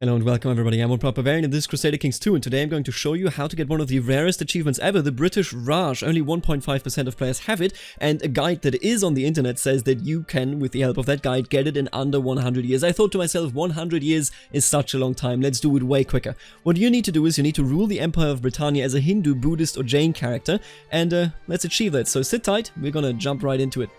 Hello and welcome everybody, I'm Barbarian and this is Crusader Kings 2, and today I'm going to show you how to get one of the rarest achievements ever, the British Raj. Only 1.5% of players have it, and a guide that is on the internet says that you can, with the help of that guide, get it in under 100 years. I thought to myself, 100 years is such a long time, let's do it way quicker. What you need to do is you need to rule the Empire of Britannia as a Hindu, Buddhist or Jain character, and let's achieve that. So sit tight, we're gonna jump right into it.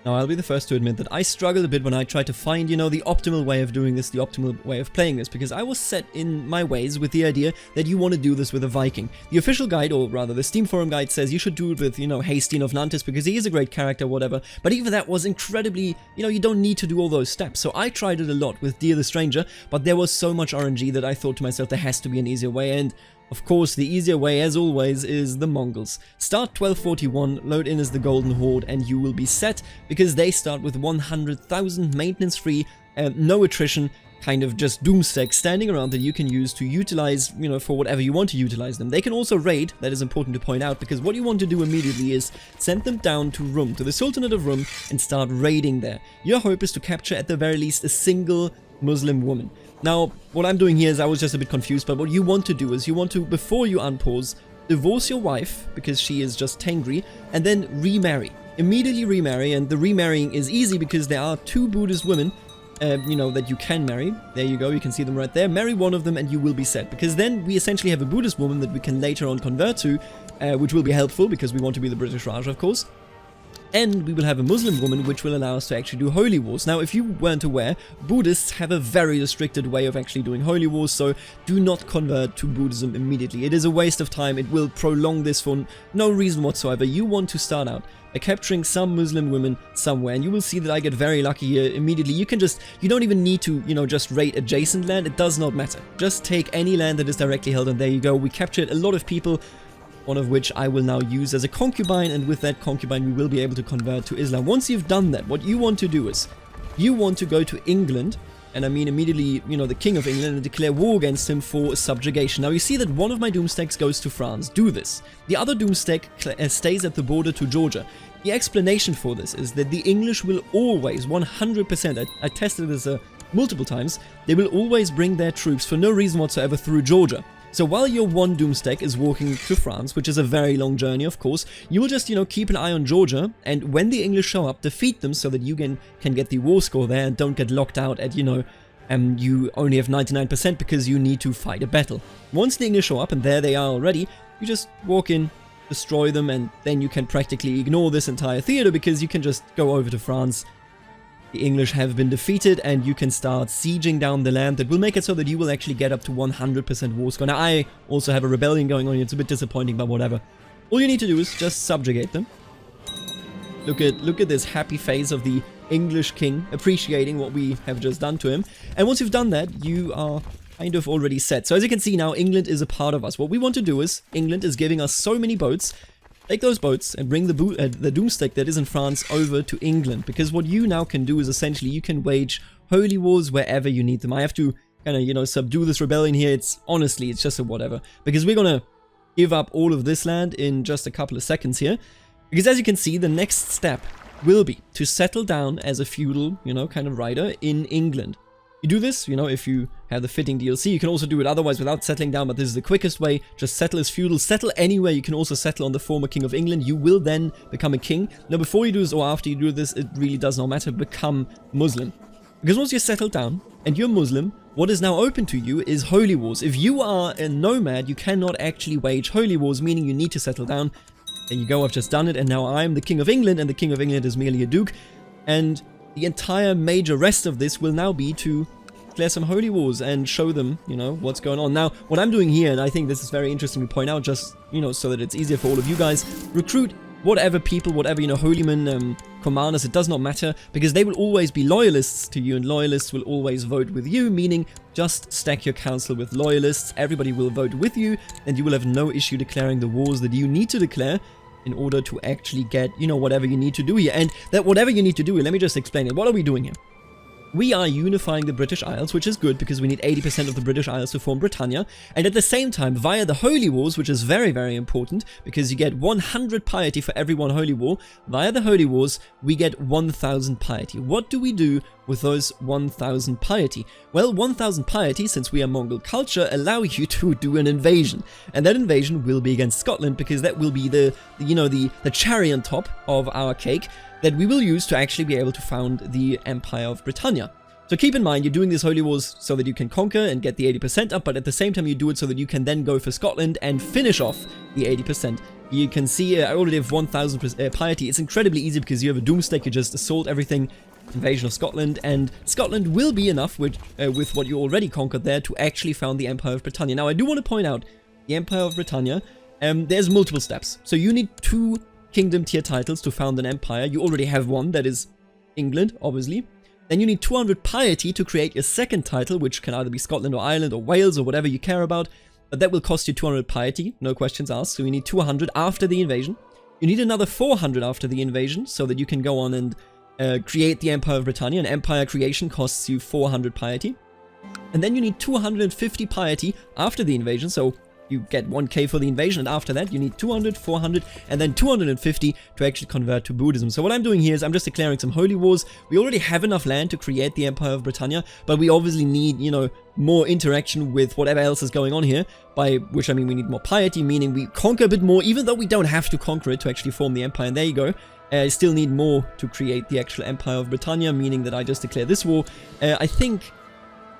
Now, I'll be the first to admit that I struggled a bit when I tried to find, the optimal way of doing this, the optimal way of playing this, because I was set in my ways with the idea that you want to do this with a Viking. The official guide, or rather the Steam forum guide, says you should do it with, Hastin of Nantes, because he is a great character, whatever, but even that was incredibly, you don't need to do all those steps. So I tried it a lot with Dear the Stranger, but there was so much RNG that I thought to myself there has to be an easier way, and of course, the easier way, as always, is the Mongols. Start 1241, load in as the Golden Horde, and you will be set, because they start with 100,000 maintenance-free, no attrition, kind of just doomstack standing around that you can use to utilize, for whatever you want to utilize them. They can also raid, that is important to point out, because what you want to do immediately is send them down to Rum, to the Sultanate of Rum, and start raiding there. Your hope is to capture, at the very least, a single Muslim woman. Now, what I'm doing here is I was just a bit confused, but what you want to do is you want to, before you unpause, divorce your wife, because she is just tangry, and then remarry. Immediately remarry, and the remarrying is easy because there are two Buddhist women, that you can marry. There you go, you can see them right there. Marry one of them and you will be set, because then we essentially have a Buddhist woman that we can later on convert to, which will be helpful because we want to be the British Raj, of course. And we will have a Muslim woman, which will allow us to actually do holy wars. Now, if you weren't aware, Buddhists have a very restricted way of actually doing holy wars, so do not convert to Buddhism immediately. It is a waste of time, it will prolong this for no reason whatsoever. You want to start out by capturing some Muslim women somewhere, and you will see that I get very lucky here immediately. You don't even need to, just raid adjacent land, it does not matter. Just take any land that is directly held, and there you go. We captured a lot of people, one of which I will now use as a concubine, and with that concubine we will be able to convert to Islam. Once you've done that, what you want to do is, you want to go to England, and I mean immediately, the King of England, and declare war against him for subjugation. Now you see that one of my doomstacks goes to France. Do this. The other doomstack stays at the border to Georgia. The explanation for this is that the English will always, 100%, I tested this multiple times, they will always bring their troops for no reason whatsoever through Georgia. So while your one doomstack is walking to France, which is a very long journey, of course, you will just, keep an eye on Georgia, and when the English show up, defeat them so that you can get the war score there and don't get locked out at, you only have 99% because you need to fight a battle. Once the English show up, and there they are already, you just walk in, destroy them, and then you can practically ignore this entire theater because you can just go over to France. The English have been defeated, and you can start sieging down the land. That will make it so that you will actually get up to 100% war score. Now, I also have a rebellion going on here. It's a bit disappointing, but whatever. All you need to do is just subjugate them. Look at this happy face of the English king, appreciating what we have just done to him. And once you've done that, you are kind of already set. So as you can see now, England is a part of us. What we want to do is, England is giving us so many boats. Take those boats and bring the doomstack that is in France over to England, because what you now can do is essentially you can wage holy wars wherever you need them. I have to kind of, subdue this rebellion here. It's just a whatever, because we're gonna give up all of this land in just a couple of seconds here, because as you can see, the next step will be to settle down as a feudal, kind of rider in England. You do this, if you have the fitting DLC. You can also do it otherwise without settling down, but this is the quickest way. Just settle as feudal, settle anywhere. You can also settle on the former King of England. You will then become a king. Now, before you do this or after you do this, it really does not matter. Become Muslim. Because once you're settled down and you're Muslim, what is now open to you is holy wars. If you are a nomad, you cannot actually wage holy wars, meaning you need to settle down. There you go, I've just done it, and now I'm the King of England, and the King of England is merely a duke. And the entire major rest of this will now be to declare some holy wars and show them, what's going on. Now, what I'm doing here, and I think this is very interesting to point out, just, so that it's easier for all of you guys, recruit whatever people, whatever, holymen, commanders, it does not matter, because they will always be loyalists to you, and loyalists will always vote with you, meaning just stack your council with loyalists, everybody will vote with you, and you will have no issue declaring the wars that you need to declare in order to actually get, whatever you need to do here. And that whatever you need to do here, let me just explain it. What are we doing here? we are unifying the British Isles, which is good because we need 80% of the British Isles to form Britannia, and at the same time, via the Holy Wars, which is very, very important, because you get 100 piety for every one Holy War, via the Holy Wars, we get 1,000 piety. What do we do with those 1,000 piety? Well, 1,000 piety, since we are Mongol culture, allow you to do an invasion, and that invasion will be against Scotland, because that will be the cherry on top of our cake that we will use to actually be able to found the Empire of Britannia. So keep in mind, you're doing these Holy Wars so that you can conquer and get the 80% up, but at the same time you do it so that you can then go for Scotland and finish off the 80%. You can see I already have 1,000 piety. It's incredibly easy because you have a doomsday, you just assault everything, invasion of Scotland, and Scotland will be enough with what you already conquered there to actually found the Empire of Britannia. Now I do want to point out, the Empire of Britannia, there's multiple steps. So you need 2 kingdom tier titles to found an empire. You already have one, that is England, obviously. Then you need 200 piety to create your second title, which can either be Scotland or Ireland or Wales or whatever you care about, but that will cost you 200 piety, no questions asked, so you need 200 after the invasion. You need another 400 after the invasion, so that you can go on and create the Empire of Britannia, and empire creation costs you 400 piety. And then you need 250 piety after the invasion, so you get 1k for the invasion, and after that you need 200, 400, and then 250 to actually convert to Buddhism. So what I'm doing here is I'm just declaring some holy wars. We already have enough land to create the Empire of Britannia, but we obviously need, more interaction with whatever else is going on here, by which I mean we need more piety, meaning we conquer a bit more, even though we don't have to conquer it to actually form the empire, and there you go. I still need more to create the actual Empire of Britannia, meaning that I just declare this war. I think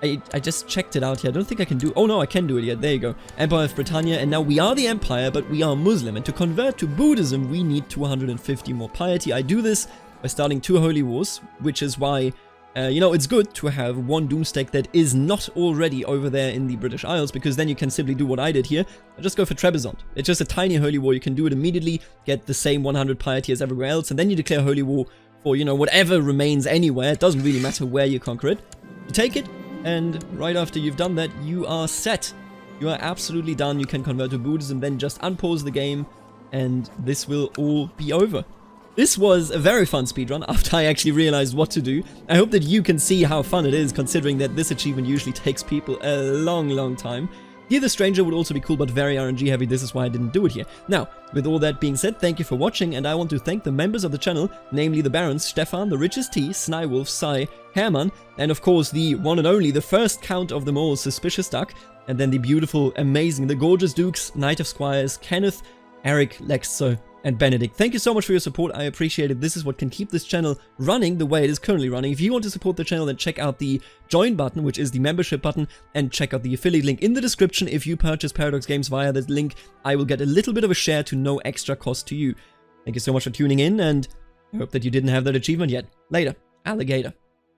I just checked it out here. I don't think I can do... Oh no, I can do it yet. There you go. Empire of Britannia. And now we are the empire, but we are Muslim. And to convert to Buddhism, we need 250 more piety. I do this by starting 2 holy wars, which is why, it's good to have one doomsday that is not already over there in the British Isles, because then you can simply do what I did here. I just go for Trebizond. It's just a tiny holy war. You can do it immediately, get the same 100 piety as everywhere else, and then you declare holy war for, whatever remains anywhere. It doesn't really matter where you conquer it. You take it, and right after you've done that, you are set. You are absolutely done. You can convert to Buddhism, then just unpause the game, and this will all be over. This was a very fun speedrun after I actually realized what to do. I hope that you can see how fun it is, considering that this achievement usually takes people a long time. Here the Stranger would also be cool, but very RNG heavy. This is why I didn't do it here. Now, with all that being said, thank you for watching, and I want to thank the members of the channel, namely the Barons, Stefan, the Richest T, Snywolf, Sai, Herman, and of course the one and only, the first count of them all, Suspicious Duck, and then the beautiful, amazing, the gorgeous Dukes, Knight of Squires, Kenneth, Eric, Lexo, and Benedict. Thank you so much for your support. I appreciate it. This is what can keep this channel running the way it is currently running. If you want to support the channel, then check out the join button, which is the membership button, and check out the affiliate link in the description. If you purchase Paradox Games via that link, I will get a little bit of a share to no extra cost to you. Thank you so much for tuning in, and I hope that you didn't have that achievement yet. Later, alligator.